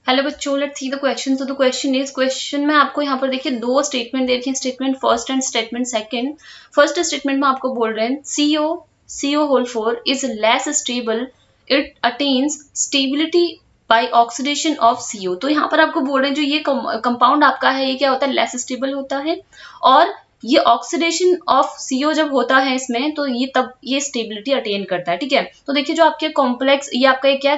Hello बच्चों, let's see the question. तो the question में आपको यहाँ पर देखिए दो स्टेटमेंट दे रखी है, statement first and statement second. First statement में आपको बोल रहे हैं CO whole 4 is less stable, it attains stability by oxidation of CO। तो यहाँ पर आपको बोल रहे हैं जो ये कंपाउंड आपका है ये क्या होता है, लेस स्टेबल होता है, और ये ऑक्सीडेशन ऑफ CO जब होता है इसमें तो ये तब ये स्टेबिलिटी अटेन करता है। ठीक है, तो देखिए जो आपके कॉम्प्लेक्स ये आपका एक क्या है,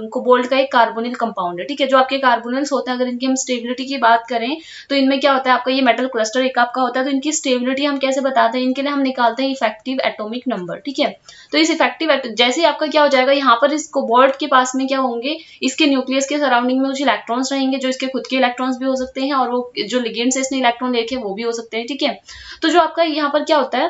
कोबाल्ट का एक कार्बोनिल कंपाउंड है। ठीक है, जो आपके कार्बोनिल्स होते हैं अगर इनकी हम स्टेबिलिटी की बात करें तो इनमें क्या होता है, आपका ये मेटल क्लस्टर एक आपका होता है, तो इनकी स्टेबिलिटी हम कैसे बताते हैं, इनके लिए हम निकालते हैं इफेक्टिव एटॉमिक नंबर। ठीक है, तो इस इफेक्टिव जैसे आपका क्या हो जाएगा, यहाँ पर इस कोबाल्ट के पास में क्या होंगे, इसके न्यूक्लियस के सराउंडिंग में कुछ इलेक्ट्रॉन्स रहेंगे जो इसके खुद के इलेक्ट्रॉन्स भी हो सकते हैं, और वो जो लिगेंड से इसने इलेक्ट्रॉन देखे वो भी हो सकते हैं। ठीक है, तो जो आपका यहाँ पर क्या होता है,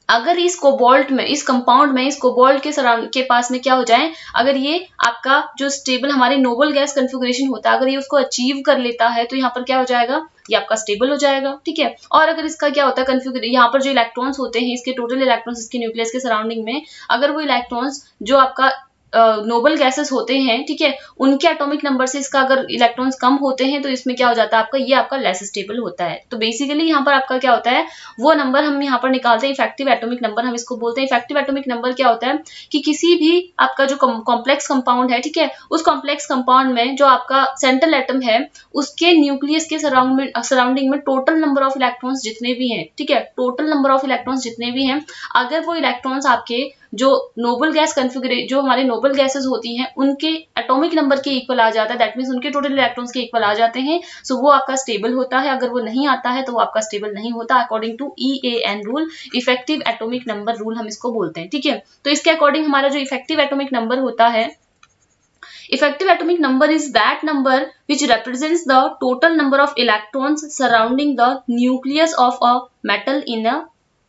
अगर इस कोबाल्ट में, इस कंपाउंड में, इस कोबाल्ट के सराउंड के पास में क्या हो जाए, अगर ये आपका जो स्टेबल हमारी नोबल गैस कॉन्फ़िगरेशन होता है अगर ये उसको अचीव कर लेता है तो यहाँ पर क्या हो जाएगा, ये आपका स्टेबल हो जाएगा। ठीक है, और अगर इसका क्या होता है कॉन्फ़िगरेशन, यहाँ पर जो इलेक्ट्रॉन्स होते हैं इसके टोटल इलेक्ट्रॉन्स इसके न्यूक्लियस के सराउंडिंग में, अगर वो इलेक्ट्रॉन्स जो आपका नोबल गैसेस होते हैं, ठीक है, उनके एटॉमिक नंबर से इसका अगर इलेक्ट्रॉन्स कम होते हैं तो इसमें क्या हो जाता है आपका, ये आपका लेस स्टेबल होता है। तो बेसिकली यहाँ पर आपका क्या होता है, वो नंबर हम यहाँ पर निकालते हैं इफेक्टिव एटॉमिक नंबर, हम इसको बोलते हैं। इफेक्टिव एटॉमिक नंबर क्या होता है कि किसी भी आपका जो कॉम्प्लेक्स कंपाउंड है, ठीक है, उस कॉम्प्लेक्स कंपाउंड में जो आपका सेंट्रल एटम है उसके न्यूक्लियस के सराउंडिंग में टोटल नंबर ऑफ इलेक्ट्रॉन्स जितने भी हैं, ठीक है, टोटल नंबर ऑफ इलेक्ट्रॉन्स जितने भी हैं, अगर वो इलेक्ट्रॉन्स आपके जो नोबल गैस कॉन्फ़िगरेशन, जो हमारे नोबल गैसेस होती हैं उनके एटॉमिक नंबर के इक्वल आ जाता है, दैट मींस उनके टोटल इलेक्ट्रॉन्स के इक्वल आ जाते हैं, सो वो आपका स्टेबल होता है। अगर वो नहीं आता है तो वो आपका स्टेबल नहीं होता, according to EAN rule, effective atomic number rule हम इसको बोलते हैं। ठीक है, तो इसके अकॉर्डिंग हमारा जो इफेक्टिव एटॉमिक नंबर होता है, effective atomic number is that number which represents the total number of electrons surrounding the nucleus of a metal in a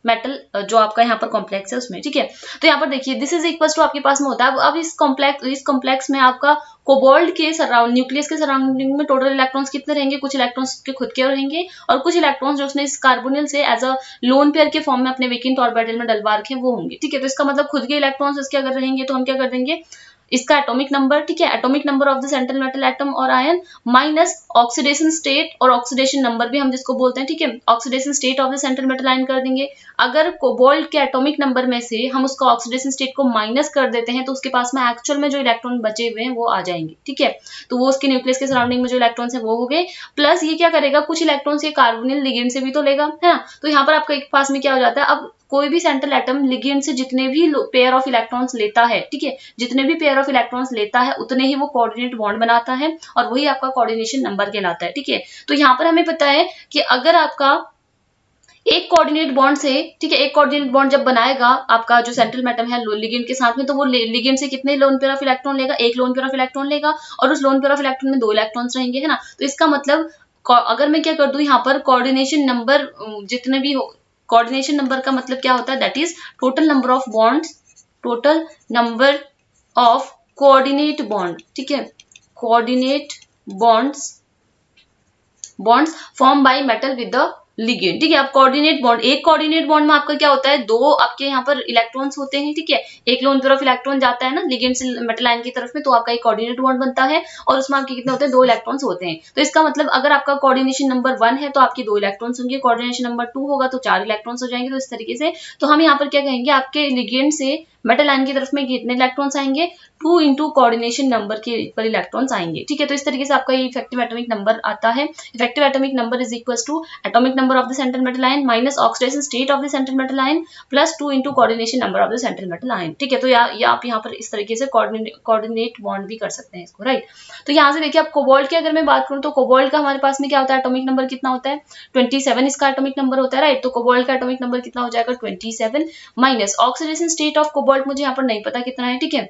metal जो आपका यहाँ पर कॉम्प्लेक्स है उसमें। ठीक है, तो यहाँ पर देखिए दिस इज इक्वल टू आपके पास में होता है, अब इस कॉम्प्लेक्स में आपका कोबाल्ट के न्यूक्लियस के सराउंडिंग में टोटल इलेक्ट्रॉन्स कितने रहेंगे, कुछ इलेक्ट्रॉन्स के खुद के रहेंगे और कुछ इलेक्ट्रॉन्स जो उसने इस कार्बोनिल से एज अ लोन पेयर के फॉर्म में अपने वेकेंट ऑर्बिटल में डलवा रखे वो होंगे। ठीक है, तो इसका मतलब खुद के इलेक्ट्रॉन्स इसके अगर रहेंगे तो हम क्या कर देंगे, इसका एटॉमिक नंबर, ठीक है, atomic number of the central metal atom और आयन माइनस ऑक्सीडेशन स्टेट और ऑक्सीडेशन नंबर भी हम जिसको बोलते हैं। ठीक है, oxidation state of the central metal ion कर देंगे। अगर कोबाल्ट के एटॉमिक नंबर में से हम उसका ऑक्सीडेशन स्टेट को माइनस कर देते हैं तो उसके पास में एक्चुअल में जो इलेक्ट्रॉन बचे हुए हैं वो आ जाएंगे। ठीक है, तो वो उसके न्यूक्लियस के सराउंडिंग में जो इलेक्ट्रॉन्स है वो हो गए, प्लस ये क्या करेगा, कुछ इलेक्ट्रॉन्स ये कार्बोनिल लिगेंड से भी तो लेगा, है ना, तो यहाँ पर आपका एक पास में क्या हो जाता है, अब कोई भी सेंट्रल एटम लिगेंड से जितने भी पेयर ऑफ इलेक्ट्रॉन्स लेता है, ठीक है, जितने भी पेयर ऑफ इलेक्ट्रॉन्स लेता है उतने ही वो कोऑर्डिनेट बॉन्ड बनाता है और वही आपका कोऑर्डिनेशन नंबर कहलाता है। ठीक है, तो यहाँ पर हमें पता है कि अगर आपका एक कोऑर्डिनेट बॉन्ड से, ठीक है, एक कोऑर्डिनेट बॉन्ड जब बनाएगा आपका जो सेंट्रल एटम है लिगेंड के साथ में, तो वो लिगेंड से कितने लोन पेयर ऑफ इलेक्ट्रॉन लेगा, एक लोन पेयर ऑफ इलेक्ट्रॉन लेगा और उस लोन पेयर ऑफ इलेक्ट्रॉन में 2 इलेक्ट्रॉन्स रहेंगे, है ना। तो इसका मतलब अगर मैं क्या कर दूं यहाँ पर कोऑर्डिनेशन नंबर जितने भी हो, कोऑर्डिनेशन नंबर का मतलब क्या होता है, that is total number of bonds, total number of coordinate bond, ठीक है, coordinate bonds form by metal with the ligand. ठीक है, अब कोऑर्डिनेट बॉन्ड, एक कोऑर्डिनेट बॉन्ड में आपका क्या होता है, 2 आपके यहाँ पर इलेक्ट्रॉन्स होते हैं। ठीक है, एक लोन पेयर ऑफ इलेक्ट्रॉन जाता है ना लिगेंड से मेटल आयन की तरफ में, तो आपका एक कोऑर्डिनेट बॉन्ड बनता है और उसमें आपके कितने होते हैं, 2 इलेक्ट्रॉन्स होते हैं। तो इसका मतलब अगर आपका कोऑर्डिनेशन नंबर 1 है तो आपके 2 इलेक्ट्रॉन्स होंगे, कोऑर्डिनेशन नंबर 2 होगा तो 4 इलेक्ट्रॉन्स हो जाएंगे। तो इस तरीके से तो हम यहाँ पर क्या कहेंगे, आपके लिगेंड से मेटल आयन की तरफ में कितने इलेक्ट्रॉन्स आएंगे, 2 इंटू कोऑर्डिनेशन नंबर के पर इलेक्ट्रॉन्स आएंगे। ठीक है, तो इस तरीके से आपका ये इफेक्टिव एटॉमिक नंबर आता है। Effective atomic number is equal to atomic number of the central metal ion minus oxidation state of the central metal ion plus 2 into coordination number of the central metal ion. ठीक है, तो आप यहाँ पर इस तरीके से कोऑर्डिनेट बॉन्ड भी कर सकते हैं इसको, राइट। तो यहाँ से देखिए, आप कोबाल्ट की अगर मैं बात करूँ तो कोबाल्ट का हमारे पास में क्या होता है, एटॉमिक नंबर कितना होता है, 27 इसका एटॉमिक नंबर होता है, राइट। तो कोबाल्ट का एटॉमिक नंबर कितना हो जाएगा, 27 minus oxidation state of cobalt मुझे यहाँ पर नहीं पता कितना है। ठीक है,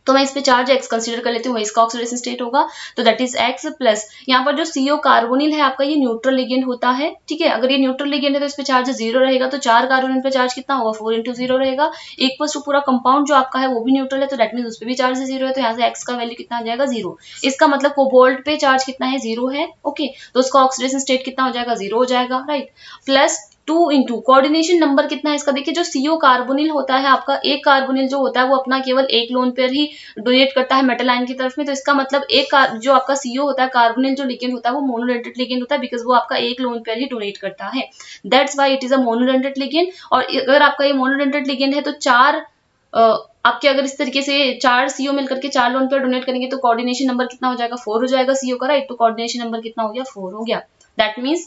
तो मैं इस पे चार्ज x कंसीडर कर लेती हूँ, इसका ऑक्सीडेशन स्टेट होगा, तो दैट इज x प्लस यहाँ पर जो CO कार्बोनिल है आपका ये न्यूट्रल लिगेंड होता है। ठीक है, अगर ये न्यूट्रल लिगेंड है तो इस पे चार्ज 0 रहेगा, तो 4 कार्बोनिल पे चार्ज कितना होगा, 4 इंटू 0 रहेगा, इक्वल टू पूरा कंपाउंड जो आपका है वो भी न्यूट्रल है, तो दैट मीन उस पे भी चार्ज 0 है, तो यहाँ से x का वैल्यू कितना आ जाएगा, 0। इसका मतलब कोबाल्ट पे चार्ज कितना है, 0 है। ओके, तो उसका ऑक्सीडेशन स्टेट कितना हो जाएगा, 0 हो जाएगा, right. Plus 2 into coordination number कितना है इसका, देखिए जो CO कार्बोनिल होता है आपका, एक कार्बोनिल जो होता है वो अपना केवल एक लोन पेयर ही डोनेट करता है मेटल आयन की तरफ में, तो इसका मतलब एक जो आपका CO होता है कार्बोनिल जो लिगेंड होता है वो मोनोडेंटेट लिगेंड होता है, बिकॉज वो आपका एक लोन पेयर ही डोनेट करता है, that's why it is a monodentate ligand. और अगर आपका ये मोनोडेंटेट लिगेंड है तो चार आपके अगर इस तरीके से 4 CO मिलकर के 4 लोन पेयर डोनेट करेंगे तो कोऑर्डिनेशन नंबर कितना हो जाएगा, 4 हो जाएगा CO का, राइट। तो कोऑर्डिनेशन नंबर कितना हो गया, 4 हो गया। दैट मीन्स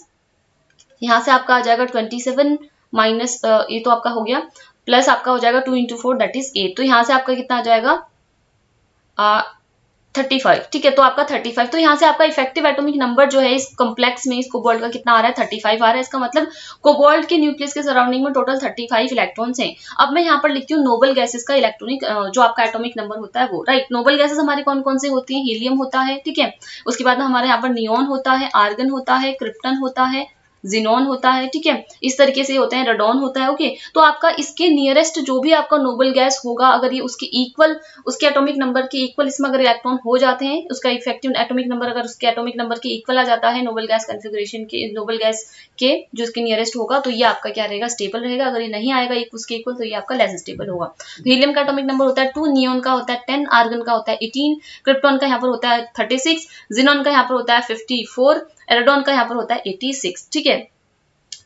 यहाँ से आपका आ जाएगा 27 माइनस ये तो आपका हो गया, प्लस आपका हो जाएगा 2 इंटू 4 दैट इज 8, तो यहाँ से आपका कितना आ जाएगा 35, ठीक है। तो आपका 35, तो यहाँ से आपका इफेक्टिव एटॉमिक नंबर जो है इस कॉम्प्लेक्स में इस कोबाल्ट का कितना आ रहा है, 35 आ रहा है। इसका मतलब कोबाल्ट के न्यूक्लियस के सराउंडिंग में टोटल 35 इलेक्ट्रॉन्स हैं। अब मैं यहाँ पर लिखती हूँ नोबल गैसेस का इलेक्ट्रॉनिक जो आपका एटॉमिक नंबर होता है वो, राइट। नोबल गैसेस हमारे कौन कौन से होती हैं, हीलियम होता है, ठीक है। उसके बाद हमारे यहाँ पर नियोन होता है, आर्गन होता है, क्रिप्टन होता है, जिनोन होता है, ठीक है। इस तरीके से होते हैं, रेडॉन होता है, ओके। तो आपका इसके नियरेस्ट जो भी आपका नोबल गैस होगा, अगर ये उसके इक्वल, उसके एटॉमिक नंबर के इक्वल इसमें अगर इलेक्ट्रॉन हो जाते हैं, उसका इफेक्टिव एटॉमिक नंबर अगर उसके एटॉमिक नंबर के इक्वल आ जाता है नोबल गैस कॉन्फ़िगरेशन के, नोबल गैस के जो इसके नियरेस्ट होगा, तो ये आपका क्या रहेगा, स्टेबल रहेगा। अगर ये नहीं आएगा उसके इक्वल तो ये आपका लेस स्टेबल होगा। तो हीलियम का एटॉमिक नंबर होता है 2, नियोन का होता है 10, आर्गन का होता है 18, क्रिप्टॉन का यहाँ पर होता है 36, जिनोन का यहाँ पर होता है 54, एराडोन का यहाँ पर होता है 86, ठीक है।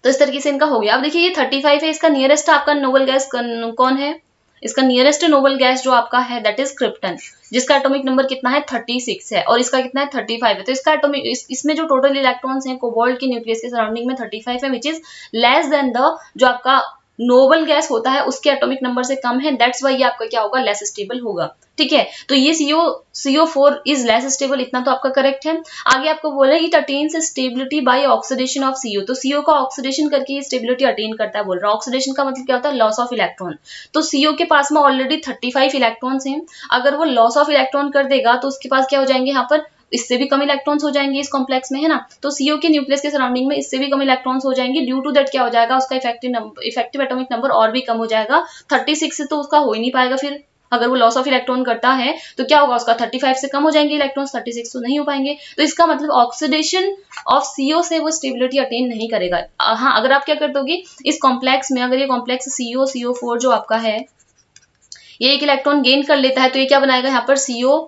तो इस तरीके से इनका हो गया। अब देखिए ये 35 है, इसका नियरेस्ट आपका नोबल गैस कौन है, इसका नियरेस्ट नोबल गैस जो आपका है दैट इज क्रिप्टन, जिसका एटॉमिक नंबर कितना है 36 है, और इसका कितना है 35 है। तो इसका एटॉमिक इसमें जो टोटल इलेक्ट्रॉन्स हैं कोबाल्ट के न्यूक्लियस के सराउंडिंग में 35 है, which is less than the जो आपका नोबल गैस होता है उसके एटॉमिक नंबर से कम है, दैट्स वाई ये आपका क्या होगा, लेस स्टेबल होगा, ठीक है। तो ये CO4 इज लेस स्टेबल, इतना तो आपका करेक्ट है। आगे आपको बोला it attains stability by oxidation of CO, तो CO का ऑक्सीडेशन करके ये स्टेबिलिटी अटेन करता है, बोल रहा है। ऑक्सीडेशन का मतलब क्या होता है, लॉस ऑफ इलेक्ट्रॉन। तो CO के पास में ऑलरेडी 35 इलेक्ट्रॉन्स हैं, अगर वो लॉस ऑफ इलेक्ट्रॉन कर देगा तो उसके पास क्या हो जाएंगे, यहाँ पर इससे भी कम इलेक्ट्रॉन्स हो जाएंगे इस कॉम्प्लेक्स में, है ना। तो CO के न्यूक्लियस के सराउंडिंग में इससे भी कम इलेक्ट्रॉन्स हो जाएंगे, ड्यू टू दैट क्या हो जाएगा, उसका इफेक्टिव एटॉमिक नंबर और भी कम हो जाएगा। 36 से तो उसका हो ही नहीं पाएगा, फिर अगर वो लॉस ऑफ इलेक्ट्रॉन करता है तो क्या होगा, उसका 35 से कम हो जाएंगे इलेक्ट्रॉन्स, 36 तो नहीं हो पाएंगे। तो इसका मतलब ऑक्सीडेशन ऑफ CO से वो स्टेबिलिटी अटेन नहीं करेगा। हाँ, अगर आप क्या कर दोगे इस कॉम्प्लेक्स में, अगर ये कॉम्प्लेक्स CO4 जो आपका है ये एक इलेक्ट्रॉन गेन कर लेता है, तो ये क्या बनाएगा यहाँ पर CO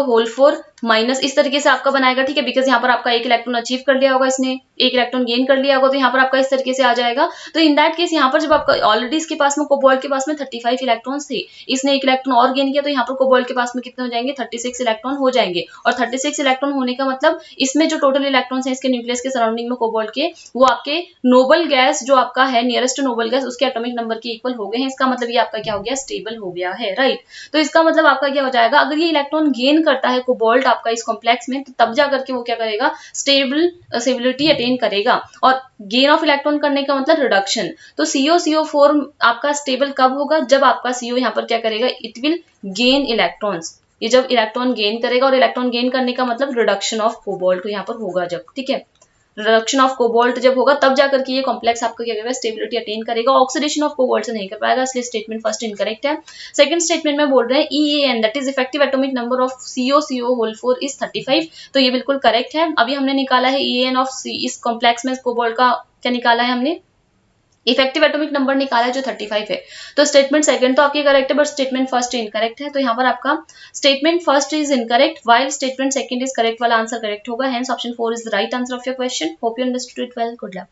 होल 4 माइनस इस तरीके से आपका बनाएगा, ठीक है। बिकॉज यहाँ पर आपका एक इलेक्ट्रॉन अचीव कर लिया होगा, इसने एक इलेक्ट्रॉन गेन कर लिया होगा, तो यहाँ पर आपका इस तरीके से आ जाएगा। तो इन दैट केस यहाँ पर जब आपका ऑलरेडी इसके पास में कोबाल्ट के पास में 35 इलेक्ट्रॉन्स थे, इसने एक इलेक्ट्रॉन और गेन किया, तो यहाँ पर कोबाल्ट के पास में कितने हो जाएंगे, 36 इलेक्ट्रॉन हो जाएंगे। और 36 इलेक्ट्रॉन होने का मतलब इसमें जो टोटल इलेक्ट्रॉन्स है इसके न्यूक्लियस के सराउंडिंग में कोबाल्ट के, वो आपके नोबल गैस जो आपका है नियरेस्ट नोबल गैस उसके एटॉमिक नंबर के इक्वल हो गए हैं। इसका मतलब ये आपका क्या हो गया, स्टेबल हो गया है, राइट। तो इसका मतलब आपका क्या हो जाएगा, अगर ये इलेक्ट्रॉन गेन करता है कोबाल्ट आपका इस कॉम्प्लेक्स में, तो तब जा करके वो क्या करेगा, स्टेबिलिटी अटेन करेगा। और गेन ऑफ इलेक्ट्रॉन करने का मतलब रिडक्शन। तो CO4 आपका स्टेबल कब होगा, जब आपका CO यहाँ पर क्या करेगा, इट विल गेन इलेक्ट्रॉन्स, ये जब इलेक्ट्रॉन गेन करेगा, और इलेक्ट्रॉन गेन करने का मतलब रिडक्शन ऑफ कोबाल्ट यहाँ पर होगा जब, ठीक है। रिडक्शन ऑफ कोबाल्ट जब होगा तब जाकर के ये कॉम्प्लेक्स आपका क्या करेगा, स्टेबिलिटी अटेन करेगा। ऑक्सीडेशन ऑफ कोबाल्ट से नहीं कर पाएगा, इसलिए स्टेटमेंट फर्स्ट इनकरेक्ट है। सेकंड स्टेटमेंट में बोल रहे हैं EAN that is effective atomic number of CO whole 4 is 35, तो ये बिल्कुल करेक्ट है। अभी हमने निकाला है EAN ऑफ इस कॉम्प्लेक्स में कोबाल्ट का क्या निकाला है हमने, इफेक्टिव एटॉमिक नंबर निकाला है जो 35 है। तो स्टेटमेंट सेकंड तो आपकी करेक्ट है, बट स्टेटमेंट फर्स्ट इनकरेक्ट है। तो यहाँ पर आपका statement first is incorrect while statement second is correct वाला आंसर करेक्ट होगा। Hence option 4 is the right answer of your question. Hope you understood it well. Good luck.